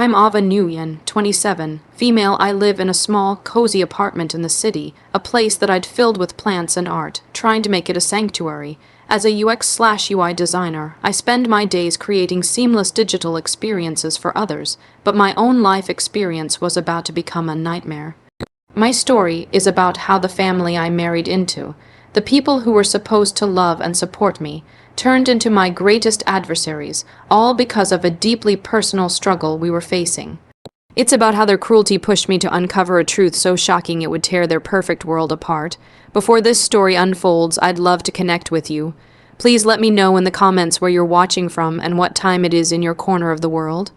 I'm Ava Nguyen, 27, female. I live in a small, cozy apartment in the city, a place that I'd filled with plants and art, trying to make it a sanctuary. As a UX/UI designer, I spend my days creating seamless digital experiences for others, but my own life experience was about to become a nightmare. My story is about how the family I married into, the people who were supposed to love and support me, turned into my greatest adversaries, all because of a deeply personal struggle we were facing. It's about how their cruelty pushed me to uncover a truth so shocking it would tear their perfect world apart. Before this story unfolds, I'd love to connect with you. Please let me know in the comments where you're watching from and what time it is in your corner of the world.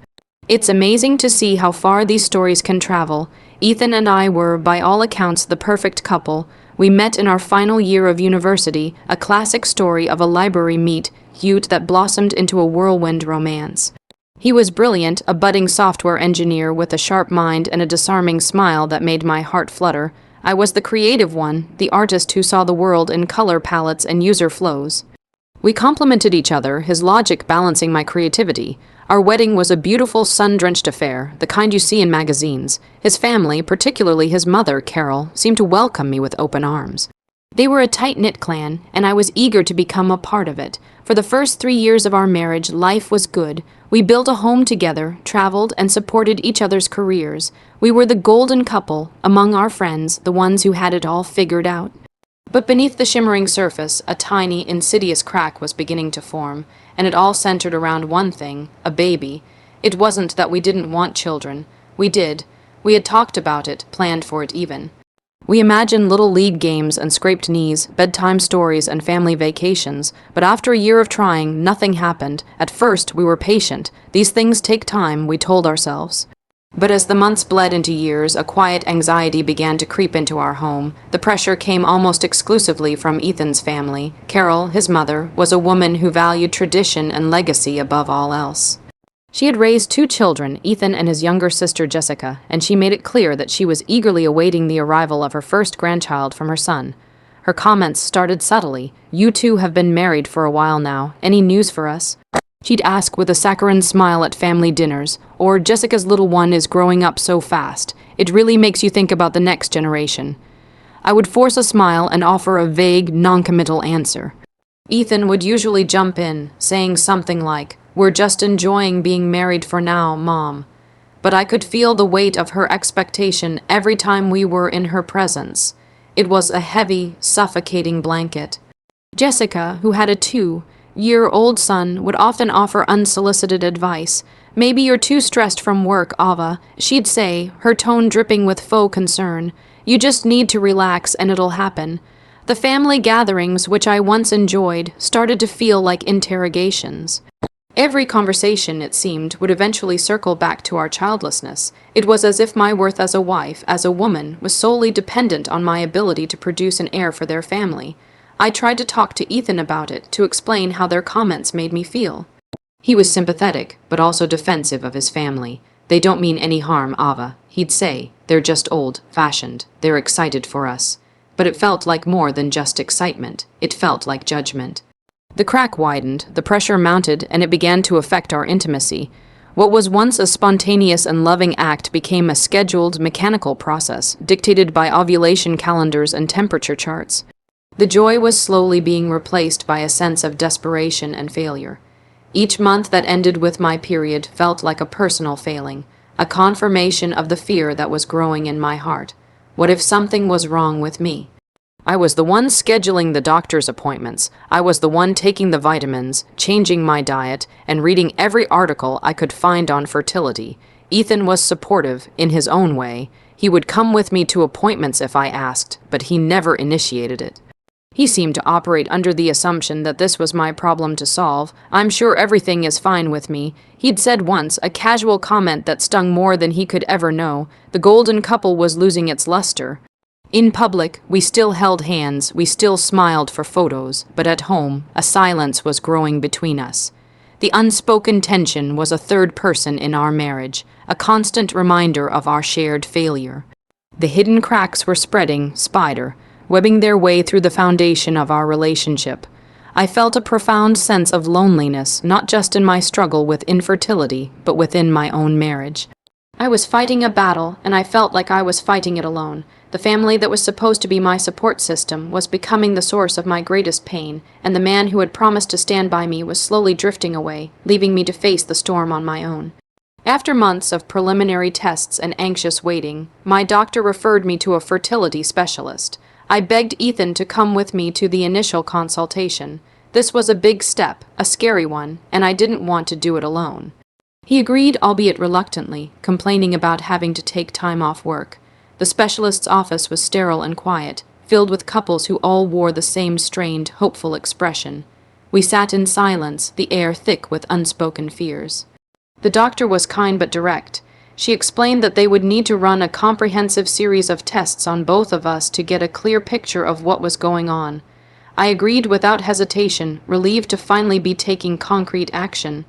It's amazing to see how far these stories can travel. Ethan and I were, by all accounts, the perfect couple. We met in our final year of university, a classic story of a library meet-cute that blossomed into a whirlwind romance. He was brilliant, a budding software engineer with a sharp mind and a disarming smile that made my heart flutter. I was the creative one, the artist who saw the world in color palettes and user flows. We complemented each other, his logic balancing my creativity. Our wedding was a beautiful, sun-drenched affair, the kind you see in magazines. His family, particularly his mother, Carol, seemed to welcome me with open arms. They were a tight-knit clan, and I was eager to become a part of it. For the first 3 years of our marriage, life was good. We built a home together, traveled, and supported each other's careers. We were the golden couple, among our friends, the ones who had it all figured out. But beneath the shimmering surface, a tiny, insidious crack was beginning to form, and it all centered around one thing, a baby. It wasn't that we didn't want children. We did. We had talked about it, planned for it even. We imagined little league games and scraped knees, bedtime stories and family vacations, but after a year of trying, nothing happened. At first, we were patient. These things take time, we told ourselves. But as the months bled into years, a quiet anxiety began to creep into our home. The pressure came almost exclusively from Ethan's family. Carol, his mother, was a woman who valued tradition and legacy above all else. She had raised 2 children, Ethan and his younger sister Jessica, and she made it clear that she was eagerly awaiting the arrival of her first grandchild from her son. Her comments started subtly. "You two have been married for a while now. Any news for us?" She'd ask with a saccharine smile at family dinners, or "Jessica's little one is growing up so fast. It really makes you think about the next generation." I would force a smile and offer a vague, non-committal answer. Ethan would usually jump in, saying something like, "We're just enjoying being married for now, Mom." But I could feel the weight of her expectation every time we were in her presence. It was a heavy, suffocating blanket. Jessica, who had a 2-year-old son, would often offer unsolicited advice. "Maybe you're too stressed from work, Ava," she'd say, her tone dripping with faux concern. "You just need to relax and it'll happen." The family gatherings, which I once enjoyed, started to feel like interrogations. Every conversation, it seemed, would eventually circle back to our childlessness. It was as if my worth as a wife, as a woman, was solely dependent on my ability to produce an heir for their family. I tried to talk to Ethan about it, to explain how their comments made me feel. He was sympathetic, but also defensive of his family. "They don't mean any harm, Ava," he'd say. "They're just old-fashioned. They're excited for us." But it felt like more than just excitement. It felt like judgment. The crack widened, the pressure mounted, and it began to affect our intimacy. What was once a spontaneous and loving act became a scheduled, mechanical process, dictated by ovulation calendars and temperature charts. The joy was slowly being replaced by a sense of desperation and failure. Each month that ended with my period felt like a personal failing, a confirmation of the fear that was growing in my heart. What if something was wrong with me? I was the one scheduling the doctor's appointments. I was the one taking the vitamins, changing my diet, and reading every article I could find on fertility. Ethan was supportive, in his own way. He would come with me to appointments if I asked, but he never initiated it. He seemed to operate under the assumption that this was my problem to solve. "I'm sure everything is fine with me," he'd said once, a casual comment that stung more than he could ever know. The golden couple was losing its luster. In public, we still held hands, we still smiled for photos, but at home, a silence was growing between us. The unspoken tension was a third person in our marriage, a constant reminder of our shared failure. The hidden cracks were spreading, webbing their way through the foundation of our relationship. I felt a profound sense of loneliness, not just in my struggle with infertility, but within my own marriage. I was fighting a battle, and I felt like I was fighting it alone. The family that was supposed to be my support system was becoming the source of my greatest pain, and the man who had promised to stand by me was slowly drifting away, leaving me to face the storm on my own. After months of preliminary tests and anxious waiting, my doctor referred me to a fertility specialist. I begged Ethan to come with me to the initial consultation. This was a big step, a scary one, and I didn't want to do it alone. He agreed, albeit reluctantly, complaining about having to take time off work. The specialist's office was sterile and quiet, filled with couples who all wore the same strained, hopeful expression. We sat in silence, the air thick with unspoken fears. The doctor was kind but direct. She explained that they would need to run a comprehensive series of tests on both of us to get a clear picture of what was going on. I agreed without hesitation, relieved to finally be taking concrete action.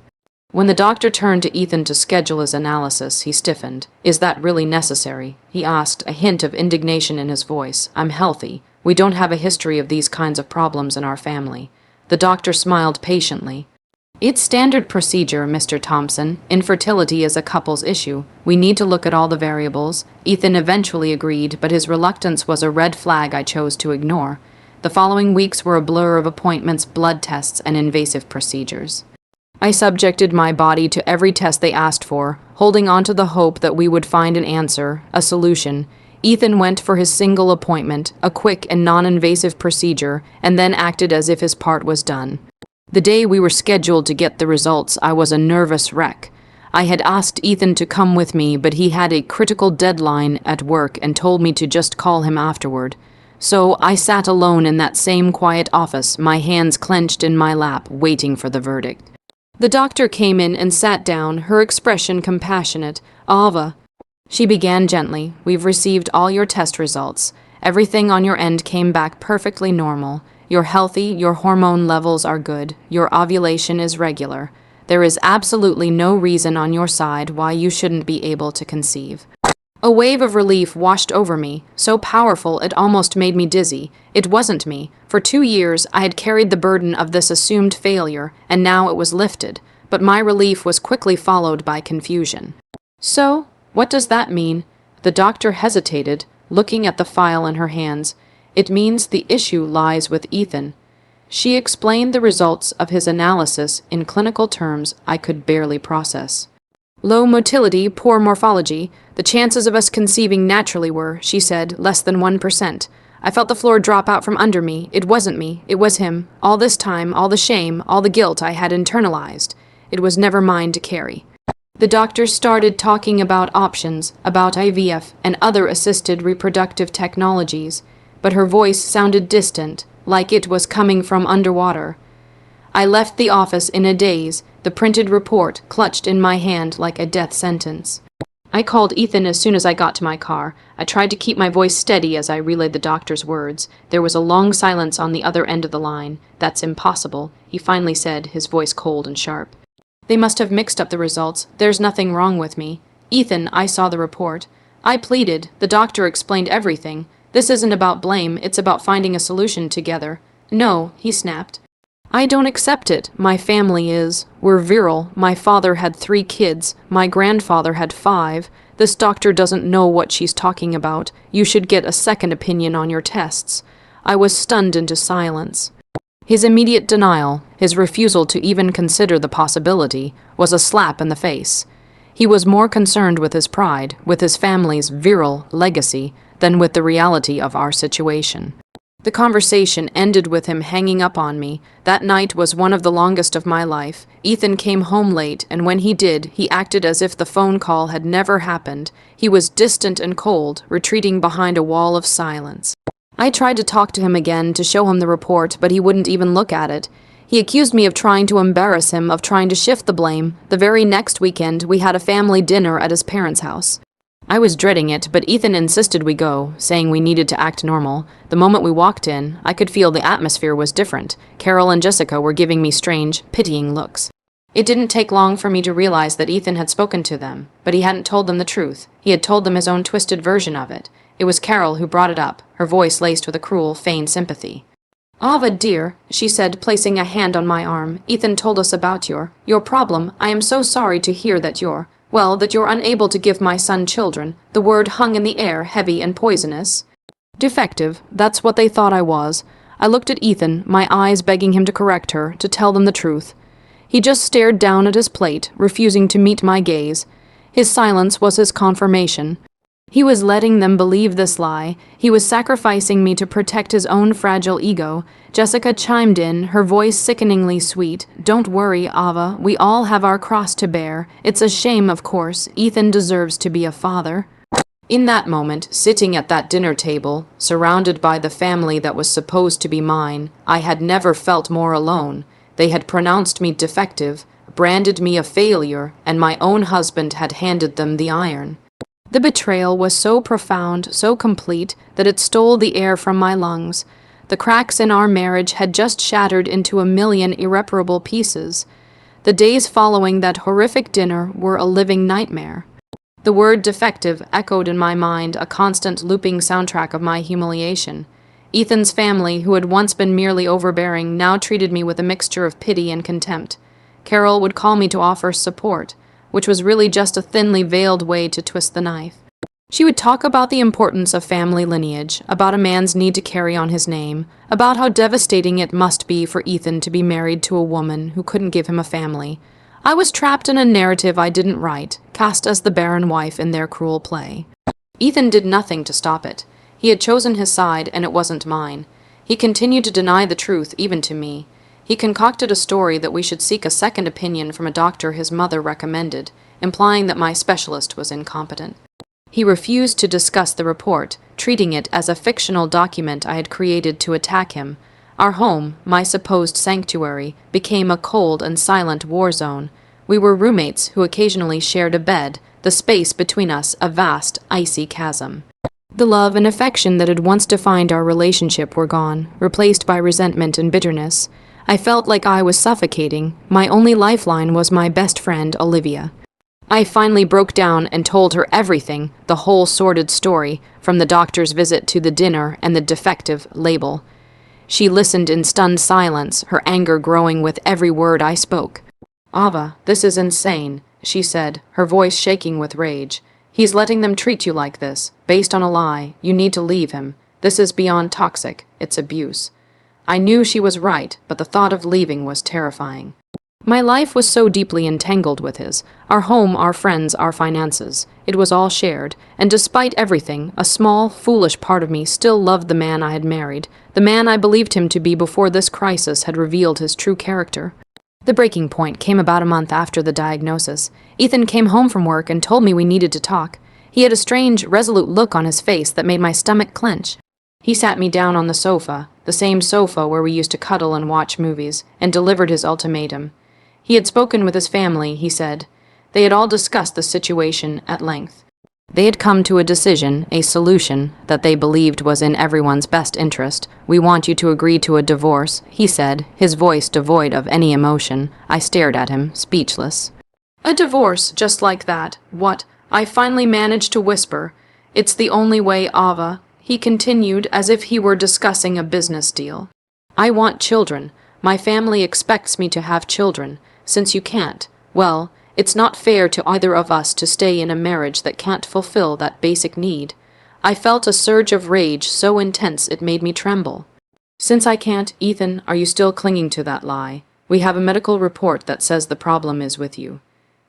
When the doctor turned to Ethan to schedule his analysis, he stiffened. "Is that really necessary?" he asked, a hint of indignation in his voice. "I'm healthy. We don't have a history of these kinds of problems in our family." The doctor smiled patiently. "It's standard procedure, Mr. Thompson. Infertility is a couple's issue. We need to look at all the variables." Ethan eventually agreed, but his reluctance was a red flag I chose to ignore. The following weeks were a blur of appointments, blood tests, and invasive procedures. I subjected my body to every test they asked for, holding on to the hope that we would find an answer, a solution. Ethan went for his single appointment, a quick and non-invasive procedure, and then acted as if his part was done. The day we were scheduled to get the results, I was a nervous wreck. I had asked Ethan to come with me, but he had a critical deadline at work and told me to just call him afterward. So I sat alone in that same quiet office, my hands clenched in my lap, waiting for the verdict. The doctor came in and sat down, her expression compassionate. "Ava," she began gently, "we've received all your test results. Everything on your end came back perfectly normal. You're healthy, your hormone levels are good, your ovulation is regular. There is absolutely no reason on your side why you shouldn't be able to conceive." A wave of relief washed over me, so powerful it almost made me dizzy. It wasn't me. For 2 years, I had carried the burden of this assumed failure, and now it was lifted. But my relief was quickly followed by confusion. "So, what does that mean?" The doctor hesitated, looking at the file in her hands. "It means the issue lies with Ethan." She explained the results of his analysis in clinical terms I could barely process. "Low motility, poor morphology. The chances of us conceiving naturally were," she said, "less than 1%. I felt the floor drop out from under me. It wasn't me. It was him. All this time, all the shame, all the guilt I had internalized. It was never mine to carry." The doctor started talking about options, about IVF, and other assisted reproductive technologies, but her voice sounded distant, like it was coming from underwater. I left the office in a daze, the printed report clutched in my hand like a death sentence. I called Ethan as soon as I got to my car. I tried to keep my voice steady as I relayed the doctor's words. There was a long silence on the other end of the line. "That's impossible," he finally said, his voice cold and sharp. "They must have mixed up the results. There's nothing wrong with me." "Ethan, I saw the report." I pleaded. The doctor explained everything. "This isn't about blame, it's about finding a solution together." "No," he snapped. "I don't accept it. My family is. We're virile. My father had 3 kids. My grandfather had 5. This doctor doesn't know what she's talking about. You should get a second opinion on your tests." I was stunned into silence. His immediate denial, his refusal to even consider the possibility, was a slap in the face. He was more concerned with his pride, with his family's virile legacy, than with the reality of our situation. The conversation ended with him hanging up on me. That night was one of the longest of my life. Ethan came home late, and when he did, he acted as if the phone call had never happened. He was distant and cold, retreating behind a wall of silence. I tried to talk to him again, to show him the report, but he wouldn't even look at it. He accused me of trying to embarrass him, of trying to shift the blame. The very next weekend, we had a family dinner at his parents' house. I was dreading it, but Ethan insisted we go, saying we needed to act normal. The moment we walked in, I could feel the atmosphere was different. Carol and Jessica were giving me strange, pitying looks. It didn't take long for me to realize that Ethan had spoken to them, but he hadn't told them the truth. He had told them his own twisted version of it. It was Carol who brought it up, her voice laced with a cruel, feigned sympathy. Ava, dear, she said, placing a hand on my arm. Ethan told us about your problem. I am so sorry to hear that that you're unable to give my son children. The word hung in the air, heavy and poisonous. Defective, that's what they thought I was. I looked at Ethan, my eyes begging him to correct her, to tell them the truth. He just stared down at his plate, refusing to meet my gaze. His silence was his confirmation. He was letting them believe this lie. He was sacrificing me to protect his own fragile ego. Jessica chimed in, her voice sickeningly sweet. Don't worry, Ava. We all have our cross to bear. It's a shame, of course. Ethan deserves to be a father. In that moment, sitting at that dinner table, surrounded by the family that was supposed to be mine, I had never felt more alone. They had pronounced me defective, branded me a failure, and my own husband had handed them the iron. The betrayal was so profound, so complete, that it stole the air from my lungs. The cracks in our marriage had just shattered into a million irreparable pieces. The days following that horrific dinner were a living nightmare. The word defective echoed in my mind, a constant looping soundtrack of my humiliation. Ethan's family, who had once been merely overbearing, now treated me with a mixture of pity and contempt. Carol would call me to offer support, which was really just a thinly veiled way to twist the knife. She would talk about the importance of family lineage, about a man's need to carry on his name, about how devastating it must be for Ethan to be married to a woman who couldn't give him a family. I was trapped in a narrative I didn't write, cast as the barren wife in their cruel play. Ethan did nothing to stop it. He had chosen his side, and it wasn't mine. He continued to deny the truth, even to me. He concocted a story that we should seek a second opinion from a doctor his mother recommended, implying that my specialist was incompetent. He refused to discuss the report, treating it as a fictional document I had created to attack him. Our home, my supposed sanctuary, became a cold and silent war zone. We were roommates who occasionally shared a bed, the space between us a vast, icy chasm. The love and affection that had once defined our relationship were gone, replaced by resentment and bitterness. I felt like I was suffocating. My only lifeline was my best friend, Olivia. I finally broke down and told her everything, the whole sordid story, from the doctor's visit to the dinner and the defective label. She listened in stunned silence, her anger growing with every word I spoke. Ava, this is insane, she said, her voice shaking with rage. He's letting them treat you like this, based on a lie. You need to leave him. This is beyond toxic. It's abuse. I knew she was right, but the thought of leaving was terrifying. My life was so deeply entangled with his. Our home, our friends, our finances. It was all shared, and despite everything, a small, foolish part of me still loved the man I had married, the man I believed him to be before this crisis had revealed his true character. The breaking point came about a month after the diagnosis. Ethan came home from work and told me we needed to talk. He had a strange, resolute look on his face that made my stomach clench. He sat me down on the sofa, the same sofa where we used to cuddle and watch movies, and delivered his ultimatum. He had spoken with his family, he said. They had all discussed the situation at length. They had come to a decision, a solution, that they believed was in everyone's best interest. We want you to agree to a divorce, he said, his voice devoid of any emotion. I stared at him, speechless. A divorce, just like that. What? I finally managed to whisper. It's the only way, Ava. He continued as if he were discussing a business deal. I want children. My family expects me to have children. Since you can't, well, it's not fair to either of us to stay in a marriage that can't fulfill that basic need. I felt a surge of rage so intense it made me tremble. Since I can't, Ethan, are you still clinging to that lie? We have a medical report that says the problem is with you.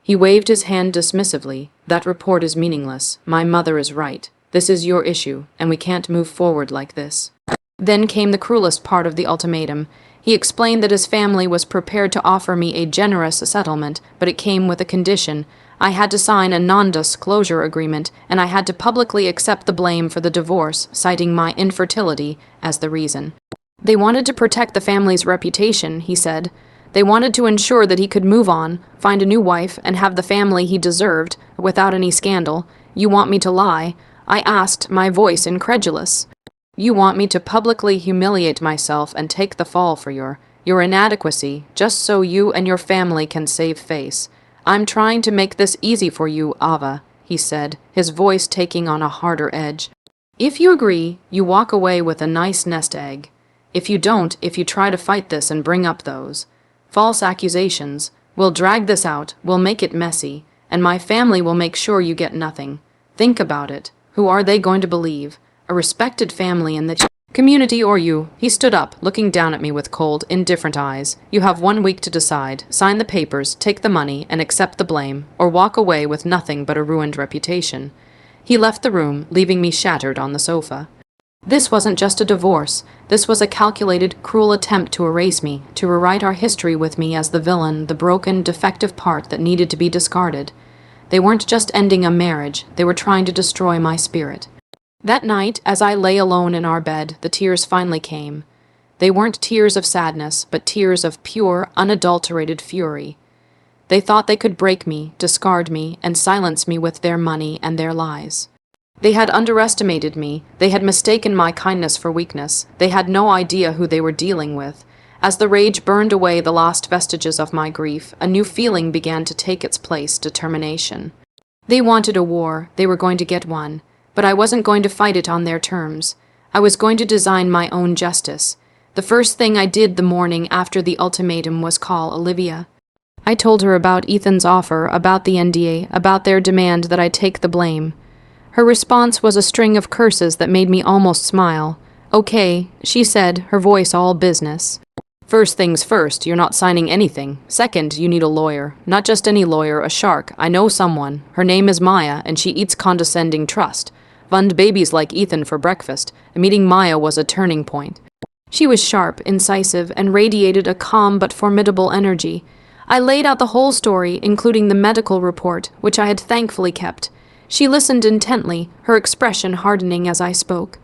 He waved his hand dismissively. That report is meaningless. My mother is right. This is your issue, and we can't move forward like this. Then came the cruelest part of the ultimatum. He explained that his family was prepared to offer me a generous settlement, but it came with a condition. I had to sign a non-disclosure agreement, and I had to publicly accept the blame for the divorce, citing my infertility as the reason. They wanted to protect the family's reputation, he said. They wanted to ensure that he could move on, find a new wife, and have the family he deserved, without any scandal. You want me to lie? I asked, my voice incredulous. You want me to publicly humiliate myself and take the fall for your inadequacy, just so you and your family can save face. I'm trying to make this easy for you, Ava, he said, his voice taking on a harder edge. If you agree, you walk away with a nice nest egg. If you don't, if you try to fight this and bring up those false accusations, we'll drag this out, we'll make it messy, and my family will make sure you get nothing. Think about it. Who are they going to believe? A respected family in the community or you? He stood up, looking down at me with cold, indifferent eyes. You have 1 week to decide. Sign the papers, take the money, and accept the blame, or walk away with nothing but a ruined reputation. He left the room, leaving me shattered on the sofa. This wasn't just a divorce. This was a calculated, cruel attempt to erase me, to rewrite our history with me as the villain, the broken, defective part that needed to be discarded. They weren't just ending a marriage, they were trying to destroy my spirit. That night, as I lay alone in our bed, the tears finally came. They weren't tears of sadness, but tears of pure, unadulterated fury. They thought they could break me, discard me, and silence me with their money and their lies. They had underestimated me. They had mistaken my kindness for weakness. They had no idea who they were dealing with. As the rage burned away the last vestiges of my grief, a new feeling began to take its place, determination. They wanted a war. They were going to get one. But I wasn't going to fight it on their terms. I was going to design my own justice. The first thing I did the morning after the ultimatum was call Olivia. I told her about Ethan's offer, about the NDA, about their demand that I take the blame. Her response was a string of curses that made me almost smile. Okay, she said, her voice all business. First things first, you're not signing anything. Second, you need a lawyer. Not just any lawyer, a shark. I know someone. Her name is Maya, and she eats condescending trust. Fund babies like Ethan for breakfast. Meeting Maya was a turning point. She was sharp, incisive, and radiated a calm but formidable energy. I laid out the whole story, including the medical report, which I had thankfully kept. She listened intently, her expression hardening as I spoke.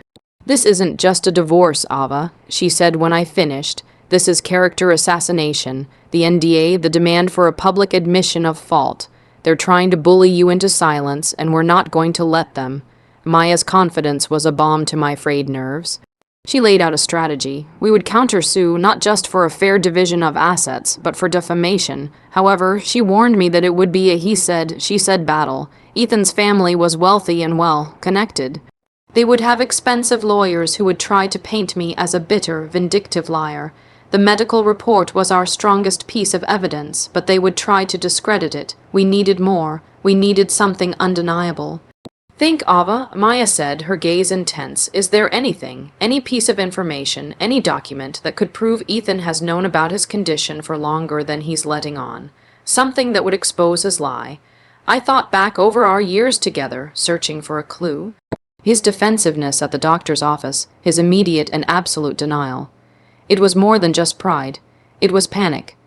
This isn't just a divorce, Ava, she said when I finished. This is character assassination. The NDA, the demand for a public admission of fault. They're trying to bully you into silence, and we're not going to let them. Maya's confidence was a balm to my frayed nerves. She laid out a strategy. We would countersue not just for a fair division of assets, but for defamation. However, she warned me that it would be a he said, she said battle. Ethan's family was wealthy and well connected. They would have expensive lawyers who would try to paint me as a bitter, vindictive liar. The medical report was our strongest piece of evidence, but they would try to discredit it. We needed more. We needed something undeniable. Think, Ava, Maya said, her gaze intense. Is there anything, any piece of information, any document that could prove Ethan has known about his condition for longer than he's letting on? Something that would expose his lie. I thought back over our years together, searching for a clue. His defensiveness at the doctor's office, his immediate and absolute denial. It was more than just pride. It was panic.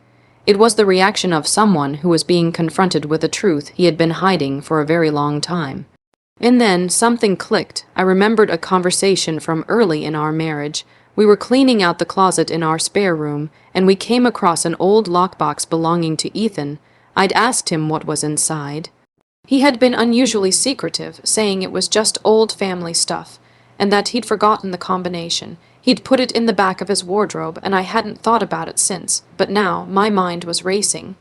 It was the reaction of someone who was being confronted with a truth he had been hiding for a very long time. And then something clicked. I remembered a conversation from early in our marriage. We were cleaning out the closet in our spare room, and we came across an old lockbox belonging to Ethan. I'd asked him what was inside. He had been unusually secretive, saying it was just old family stuff, and that he'd forgotten the combination. He'd put it in the back of his wardrobe, and I hadn't thought about it since, but now my mind was racing.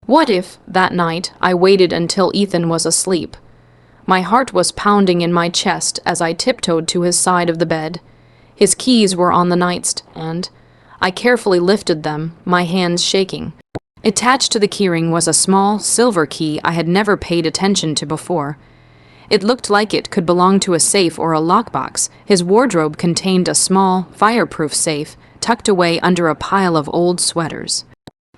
What if, that night, I waited until Ethan was asleep? My heart was pounding in my chest as I tiptoed to his side of the bed. His keys were on the nightstand. I carefully lifted them, my hands shaking. Attached to the keyring was a small, silver key I had never paid attention to before. It looked like it could belong to a safe or a lockbox. His wardrobe contained a small, fireproof safe tucked away under a pile of old sweaters.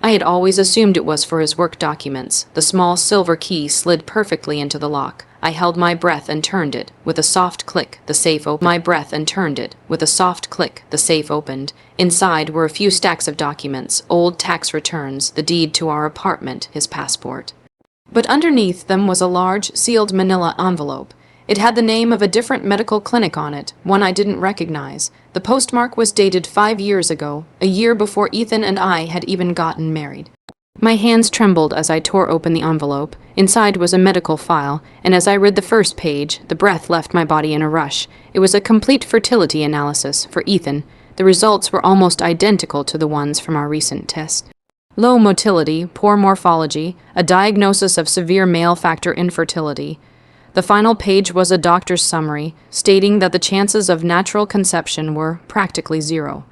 I had always assumed it was for his work documents. The small silver key slid perfectly into the lock. I held my breath and turned it. With a soft click, the safe opened. My breath and turned it. With a soft click, the safe opened. Inside were a few stacks of documents, old tax returns, the deed to our apartment, his passport. But underneath them was a large, sealed manila envelope. It had the name of a different medical clinic on it, one I didn't recognize. The postmark was dated 5 years ago, a year before Ethan and I had even gotten married. My hands trembled as I tore open the envelope. Inside was a medical file, and as I read the first page, the breath left my body in a rush. It was a complete fertility analysis for Ethan. The results were almost identical to the ones from our recent test. Low motility, poor morphology, a diagnosis of severe male factor infertility. The final page was a doctor's summary, stating that the chances of natural conception were practically zero.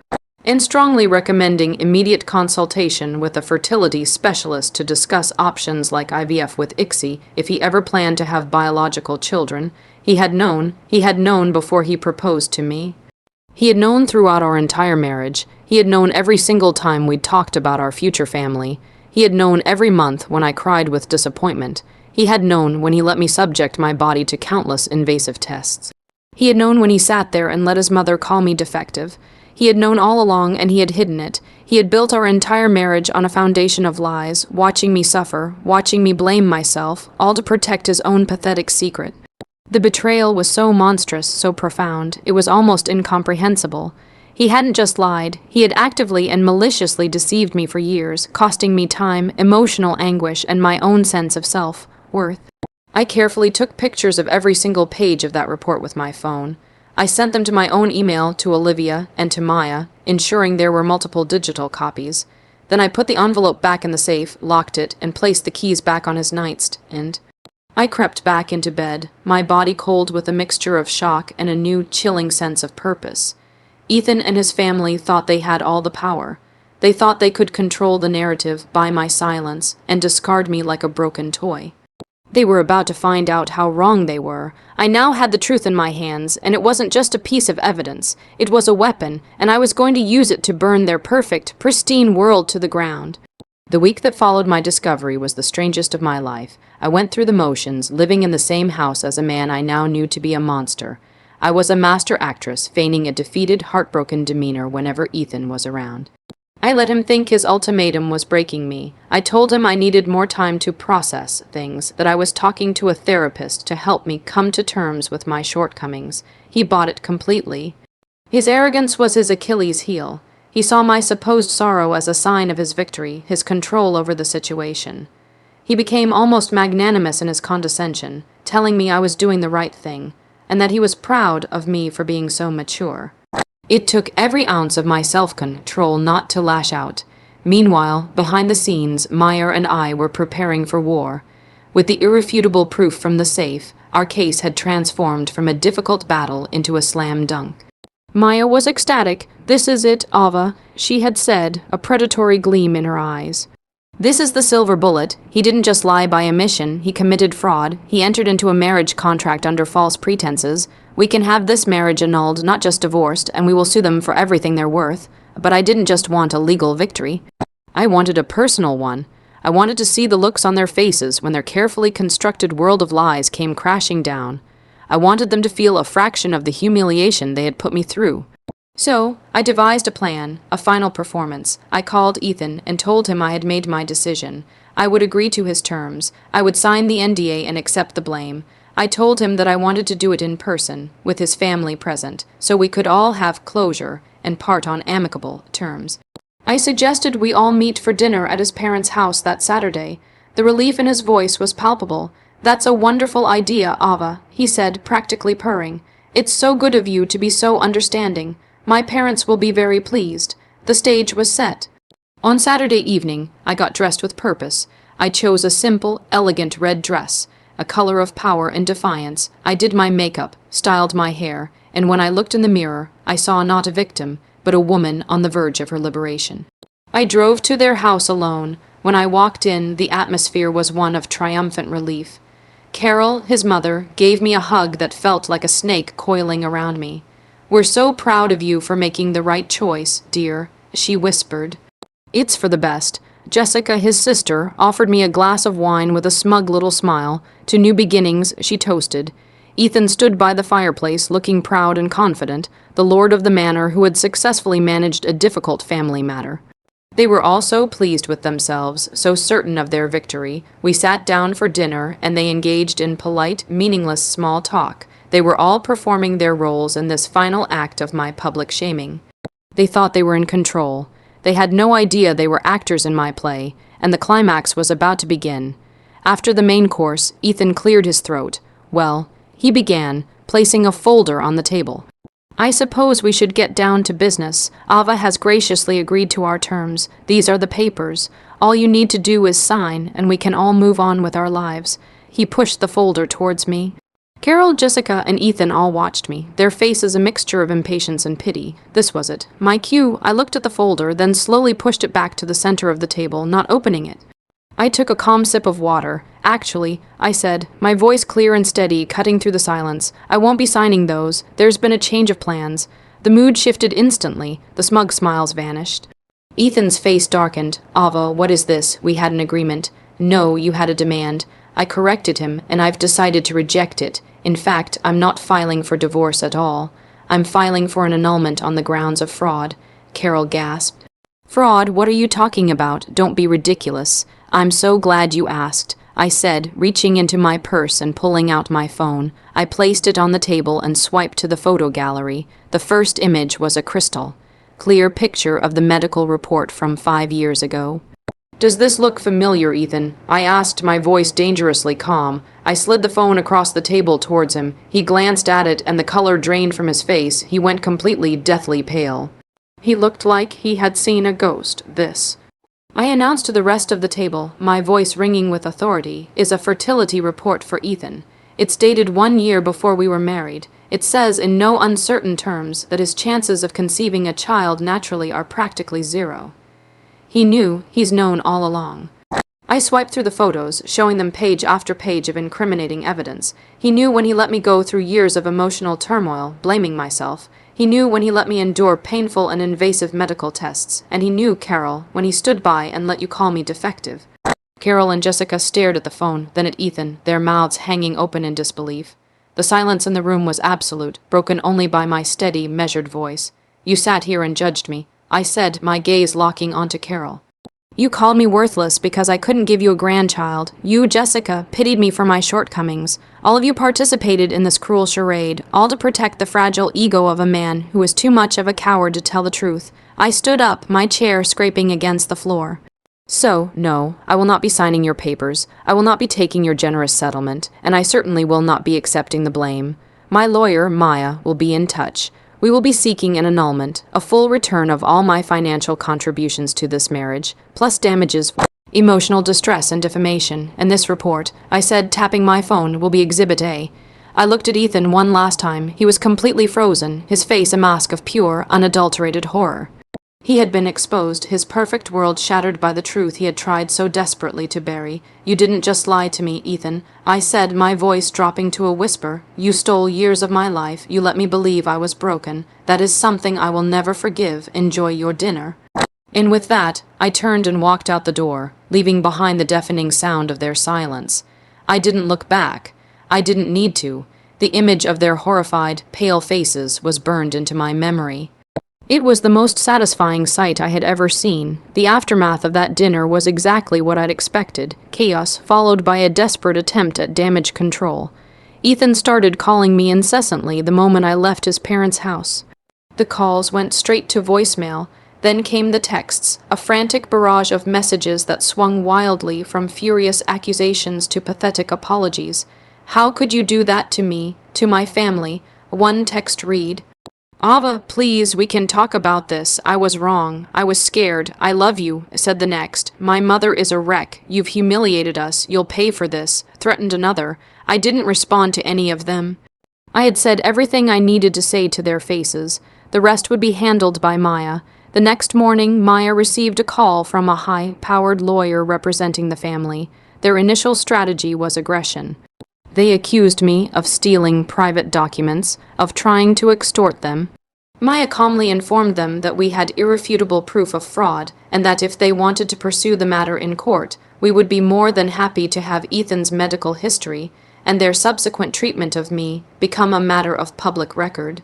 and strongly recommending immediate consultation with a fertility specialist to discuss options like IVF with ICSI if he ever planned to have biological children. He had known before he proposed to me. He had known throughout our entire marriage. He had known every single time we'd talked about our future family. He had known every month when I cried with disappointment. He had known when he let me subject my body to countless invasive tests. He had known when he sat there and let his mother call me defective. He had known all along, and he had hidden it. He had built our entire marriage on a foundation of lies, watching me suffer, watching me blame myself, all to protect his own pathetic secret. The betrayal was so monstrous, so profound, it was almost incomprehensible. He hadn't just lied, he had actively and maliciously deceived me for years, costing me time, emotional anguish, and my own sense of self-worth. I carefully took pictures of every single page of that report with my phone. I sent them to my own email, to Olivia, and to Maya, ensuring there were multiple digital copies. Then I put the envelope back in the safe, locked it, and placed the keys back on his nightstand. I crept back into bed, my body cold with a mixture of shock and a new, chilling sense of purpose. Ethan and his family thought they had all the power. They thought they could control the narrative by my silence and discard me like a broken toy. They were about to find out how wrong they were. I now had the truth in my hands, and it wasn't just a piece of evidence. It was a weapon, and I was going to use it to burn their perfect, pristine world to the ground. The week that followed my discovery was the strangest of my life. I went through the motions, living in the same house as a man I now knew to be a monster. I was a master actress, feigning a defeated, heartbroken demeanor whenever Ethan was around. I let him think his ultimatum was breaking me. I told him I needed more time to process things, that I was talking to a therapist to help me come to terms with my shortcomings. He bought it completely. His arrogance was his Achilles heel. He saw my supposed sorrow as a sign of his victory, his control over the situation. He became almost magnanimous in his condescension, telling me I was doing the right thing, and that he was proud of me for being so mature. It took every ounce of my self-control not to lash out. Meanwhile, behind the scenes, Meyer and I were preparing for war. With the irrefutable proof from the safe, our case had transformed from a difficult battle into a slam dunk. Maya was ecstatic. "This is it, Ava," she had said, a predatory gleam in her eyes. "This is the silver bullet. He didn't just lie by omission, he committed fraud. He entered into a marriage contract under false pretenses. We can have this marriage annulled, not just divorced, and we will sue them for everything they're worth. But I didn't just want a legal victory. I wanted a personal one. I wanted to see the looks on their faces when their carefully constructed world of lies came crashing down. I wanted them to feel a fraction of the humiliation they had put me through. So, I devised a plan, a final performance. I called Ethan and told him I had made my decision. I would agree to his terms. I would sign the NDA and accept the blame. I told him that I wanted to do it in person, with his family present, so we could all have closure and part on amicable terms. I suggested we all meet for dinner at his parents' house that Saturday. The relief in his voice was palpable. "That's a wonderful idea, Ava," he said, practically purring. "It's so good of you to be so understanding. My parents will be very pleased." The stage was set. On Saturday evening, I got dressed with purpose. I chose a simple, elegant red dress, a color of power and defiance. I did my makeup, styled my hair, and when I looked in the mirror, I saw not a victim, but a woman on the verge of her liberation. I drove to their house alone. When I walked in, the atmosphere was one of triumphant relief. Carol, his mother, gave me a hug that felt like a snake coiling around me. "We're so proud of you for making the right choice, dear," she whispered. "It's for the best." Jessica, his sister, offered me a glass of wine with a smug little smile. To new beginnings, she toasted. Ethan stood by the fireplace, looking proud and confident, the lord of the manor who had successfully managed a difficult family matter. They were all so pleased with themselves, so certain of their victory. We sat down for dinner, and they engaged in polite, meaningless small talk. They were all performing their roles in this final act of my public shaming. They thought they were in control. They had no idea they were actors in my play, and the climax was about to begin. After the main course, Ethan cleared his throat. Well, he began, placing a folder on the table. "I suppose we should get down to business. Ava has graciously agreed to our terms. These are the papers. All you need to do is sign, and we can all move on with our lives." He pushed the folder towards me. Carol, Jessica, and Ethan all watched me, their faces a mixture of impatience and pity. This was it. My cue. I looked at the folder, then slowly pushed it back to the center of the table, not opening it. I took a calm sip of water. Actually, I said, my voice clear and steady, cutting through the silence, I won't be signing those. There's been a change of plans. The mood shifted instantly. The smug smiles vanished. Ethan's face darkened. Ava, what is this? We had an agreement. No, you had a demand. I corrected him, and I've decided to reject it. In fact, I'm not filing for divorce at all. I'm filing for an annulment on the grounds of fraud. Carol gasped. Fraud? What are you talking about? Don't be ridiculous. I'm so glad you asked, I said, reaching into my purse and pulling out my phone. I placed it on the table and swiped to the photo gallery. The first image was a crystal clear picture of the medical report from 5 years ago. Does this look familiar, Ethan? I asked, my voice dangerously calm. I slid the phone across the table towards him. He glanced at it, and the color drained from his face. He went completely deathly pale. He looked like he had seen a ghost. This, I announced to the rest of the table, my voice ringing with authority, is a fertility report for Ethan. It's dated 1 year before we were married. It says in no uncertain terms that his chances of conceiving a child naturally are practically zero. He knew, he's known all along. I swiped through the photos, showing them page after page of incriminating evidence. He knew when he let me go through years of emotional turmoil, blaming myself. He knew when he let me endure painful and invasive medical tests. And he knew, Carol, when he stood by and let you call me defective. Carol and Jessica stared at the phone, then at Ethan, their mouths hanging open in disbelief. The silence in the room was absolute, broken only by my steady, measured voice. You sat here and judged me, I said, my gaze locking onto Carol. You called me worthless because I couldn't give you a grandchild. You, Jessica, pitied me for my shortcomings. All of you participated in this cruel charade, all to protect the fragile ego of a man who was too much of a coward to tell the truth. I stood up, my chair scraping against the floor. So, no, I will not be signing your papers. I will not be taking your generous settlement, and I certainly will not be accepting the blame. My lawyer, Maya, will be in touch. We will be seeking an annulment, a full return of all my financial contributions to this marriage, plus damages for emotional distress and defamation, and this report, I said, tapping my phone, will be Exhibit A. I looked at Ethan one last time. He was completely frozen, his face a mask of pure, unadulterated horror. He had been exposed, his perfect world shattered by the truth he had tried so desperately to bury. You didn't just lie to me, Ethan. I said, my voice dropping to a whisper. You stole years of my life. You let me believe I was broken. That is something I will never forgive. Enjoy your dinner. And with that, I turned and walked out the door, leaving behind the deafening sound of their silence. I didn't look back. I didn't need to. The image of their horrified, pale faces was burned into my memory. It was the most satisfying sight I had ever seen. The aftermath of that dinner was exactly what I'd expected, chaos followed by a desperate attempt at damage control. Ethan started calling me incessantly the moment I left his parents' house. The calls went straight to voicemail, then came the texts, a frantic barrage of messages that swung wildly from furious accusations to pathetic apologies. How could you do that to me, to my family? One text read, Ava, please, we can talk about this. I was wrong. I was scared. I love you, said the next. My mother is a wreck. You've humiliated us. You'll pay for this. Threatened another. I didn't respond to any of them. I had said everything I needed to say to their faces. The rest would be handled by Maya. The next morning, Maya received a call from a high-powered lawyer representing the family. Their initial strategy was aggression. They accused me of stealing private documents, of trying to extort them. Maya calmly informed them that we had irrefutable proof of fraud, and that if they wanted to pursue the matter in court, we would be more than happy to have Ethan's medical history, and their subsequent treatment of me, become a matter of public record.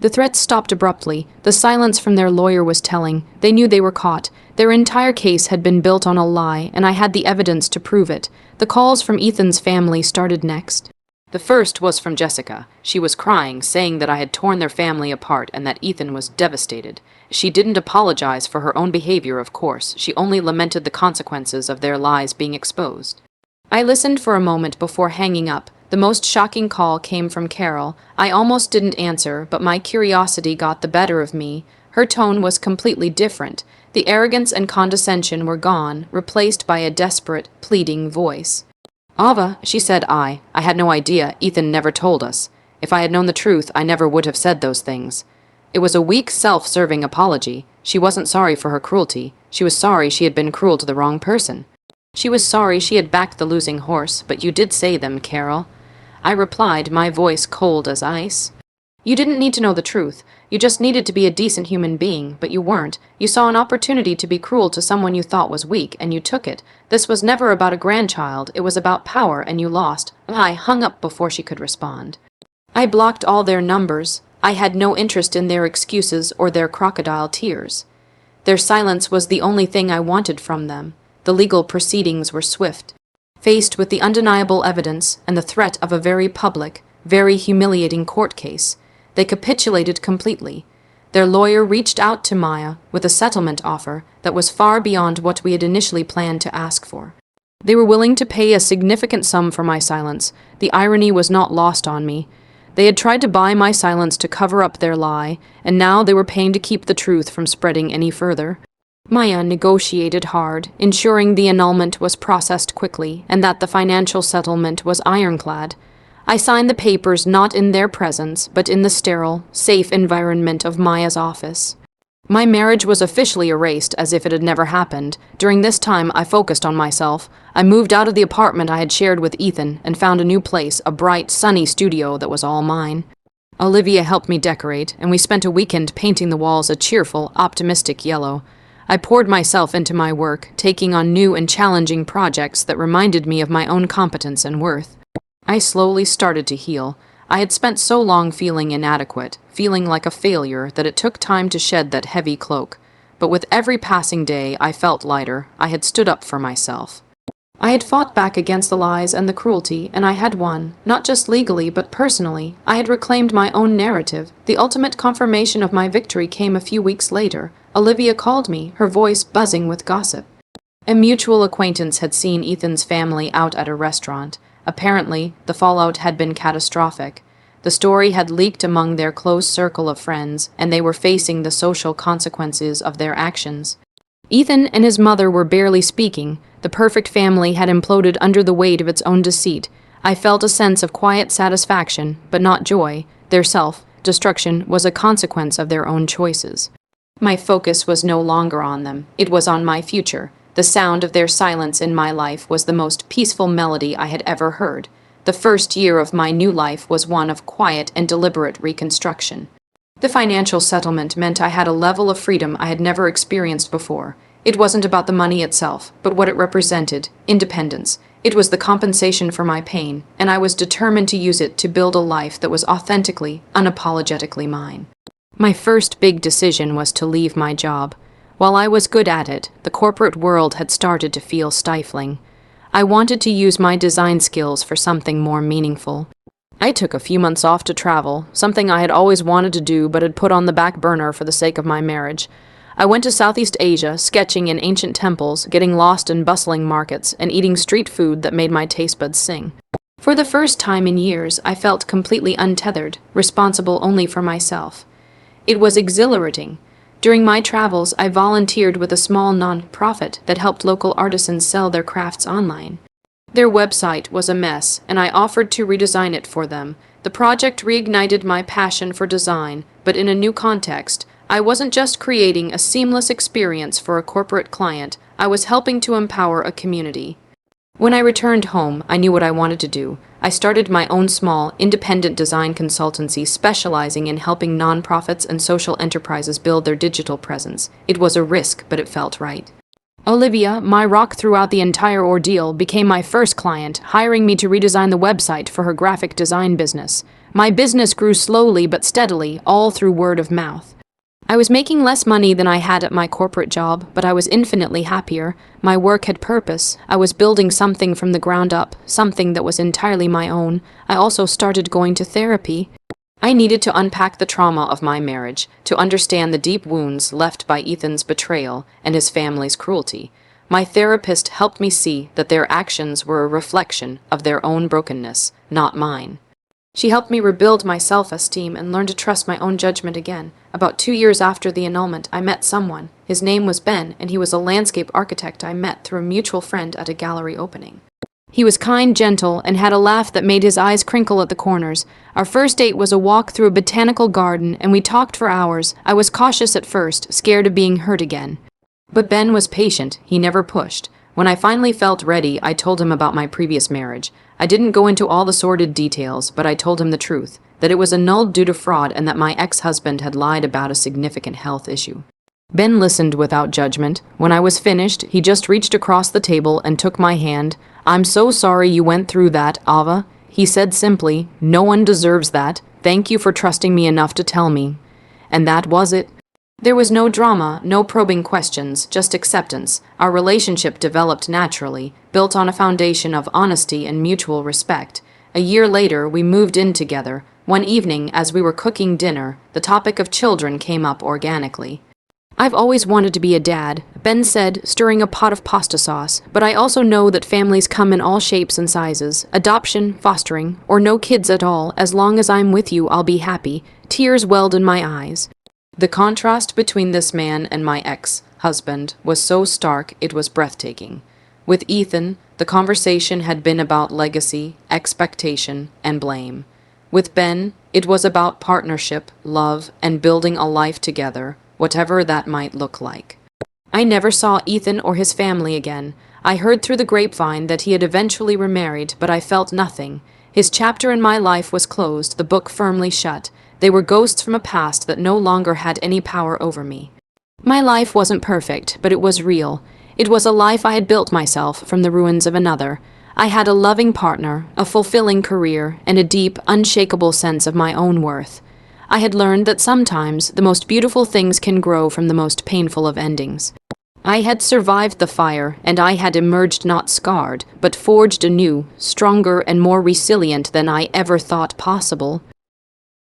The threats stopped abruptly. The silence from their lawyer was telling. They knew they were caught. Their entire case had been built on a lie, and I had the evidence to prove it. The calls from Ethan's family started next. The first was from Jessica. She was crying, saying that I had torn their family apart and that Ethan was devastated. She didn't apologize for her own behavior, of course. She only lamented the consequences of their lies being exposed. I listened for a moment before hanging up. The most shocking call came from Carol. I almost didn't answer, but my curiosity got the better of me. Her tone was completely different. The arrogance and condescension were gone, replaced by a desperate, pleading voice. Ava, she said. I had no idea. Ethan never told us. If I had known the truth, I never would have said those things. It was a weak, self-serving apology. She wasn't sorry for her cruelty. She was sorry she had been cruel to the wrong person. She was sorry she had backed the losing horse, but you did say them, Carol. I replied, my voice cold as ice. You didn't need to know the truth. You just needed to be a decent human being, but you weren't. You saw an opportunity to be cruel to someone you thought was weak, and you took it. This was never about a grandchild. It was about power, and you lost. I hung up before she could respond. I blocked all their numbers. I had no interest in their excuses or their crocodile tears. Their silence was the only thing I wanted from them. The legal proceedings were swift. Faced with the undeniable evidence and the threat of a very public, very humiliating court case, they capitulated completely. Their lawyer reached out to Maya with a settlement offer that was far beyond what we had initially planned to ask for. They were willing to pay a significant sum for my silence. The irony was not lost on me. They had tried to buy my silence to cover up their lie, and now they were paying to keep the truth from spreading any further. Maya negotiated hard, ensuring the annulment was processed quickly and that the financial settlement was ironclad. I signed the papers not in their presence, but in the sterile, safe environment of Maya's office. My marriage was officially erased as if it had never happened. During this time, I focused on myself. I moved out of the apartment I had shared with Ethan and found a new place, a bright, sunny studio that was all mine. Olivia helped me decorate, and we spent a weekend painting the walls a cheerful, optimistic yellow. I poured myself into my work, taking on new and challenging projects that reminded me of my own competence and worth. I slowly started to heal. I had spent so long feeling inadequate, feeling like a failure, that it took time to shed that heavy cloak. But with every passing day, I felt lighter. I had stood up for myself. I had fought back against the lies and the cruelty, and I had won, not just legally, but personally. I had reclaimed my own narrative. The ultimate confirmation of my victory came a few weeks later. Olivia called me, her voice buzzing with gossip. A mutual acquaintance had seen Ethan's family out at a restaurant. Apparently, the fallout had been catastrophic. The story had leaked among their close circle of friends, and they were facing the social consequences of their actions. Ethan and his mother were barely speaking. The perfect family had imploded under the weight of its own deceit. I felt a sense of quiet satisfaction, but not joy. Their self-destruction was a consequence of their own choices. My focus was no longer on them. It was on my future. The sound of their silence in my life was the most peaceful melody I had ever heard. The first year of my new life was one of quiet and deliberate reconstruction. The financial settlement meant I had a level of freedom I had never experienced before. It wasn't about the money itself, but what it represented, independence. It was the compensation for my pain, and I was determined to use it to build a life that was authentically, unapologetically mine. My first big decision was to leave my job. While I was good at it, the corporate world had started to feel stifling. I wanted to use my design skills for something more meaningful. I took a few months off to travel, something I had always wanted to do but had put on the back burner for the sake of my marriage. I went to Southeast Asia, sketching in ancient temples, getting lost in bustling markets, and eating street food that made my taste buds sing. For the first time in years, I felt completely untethered, responsible only for myself. It was exhilarating. During my travels, I volunteered with a small non-profit that helped local artisans sell their crafts online. Their website was a mess, and I offered to redesign it for them. The project reignited my passion for design, but in a new context. I wasn't just creating a seamless experience for a corporate client, I was helping to empower a community. When I returned home, I knew what I wanted to do. I started my own small, independent design consultancy specializing in helping nonprofits and social enterprises build their digital presence. It was a risk, but it felt right. Olivia, my rock throughout the entire ordeal, became my first client, hiring me to redesign the website for her graphic design business. My business grew slowly but steadily, all through word of mouth. I was making less money than I had at my corporate job, but I was infinitely happier. My work had purpose. I was building something from the ground up, something that was entirely my own. I also started going to therapy. I needed to unpack the trauma of my marriage, to understand the deep wounds left by Ethan's betrayal and his family's cruelty. My therapist helped me see that their actions were a reflection of their own brokenness, not mine. She helped me rebuild my self-esteem and learn to trust my own judgment again. About 2 years after the annulment, I met someone. His name was Ben, and he was a landscape architect I met through a mutual friend at a gallery opening. He was kind, gentle, and had a laugh that made his eyes crinkle at the corners. Our first date was a walk through a botanical garden, and we talked for hours. I was cautious at first, scared of being hurt again. But Ben was patient. He never pushed. When I finally felt ready, I told him about my previous marriage. I didn't go into all the sordid details, but I told him the truth, that it was annulled due to fraud and that my ex-husband had lied about a significant health issue. Ben listened without judgment. When I was finished, he just reached across the table and took my hand. "I'm so sorry you went through that, Ava," he said simply. "No one deserves that. Thank you for trusting me enough to tell me." And that was it. There was no drama, no probing questions, just acceptance. Our relationship developed naturally, built on a foundation of honesty and mutual respect. A year later, we moved in together. One evening, as we were cooking dinner, the topic of children came up organically. "I've always wanted to be a dad," Ben said, stirring a pot of pasta sauce, "but I also know that families come in all shapes and sizes. Adoption, fostering, or no kids at all. As long as I'm with you, I'll be happy." Tears welled in my eyes. The contrast between this man and my ex-husband was so stark it was breathtaking. With Ethan, the conversation had been about legacy, expectation, and blame. With Ben, it was about partnership, love, and building a life together, whatever that might look like. I never saw Ethan or his family again. I heard through the grapevine that he had eventually remarried, but I felt nothing. His chapter in my life was closed, the book firmly shut. They were ghosts from a past that no longer had any power over me. My life wasn't perfect, but it was real. It was a life I had built myself from the ruins of another. I had a loving partner, a fulfilling career, and a deep, unshakable sense of my own worth. I had learned that sometimes the most beautiful things can grow from the most painful of endings. I had survived the fire, and I had emerged not scarred, but forged anew, stronger and more resilient than I ever thought possible.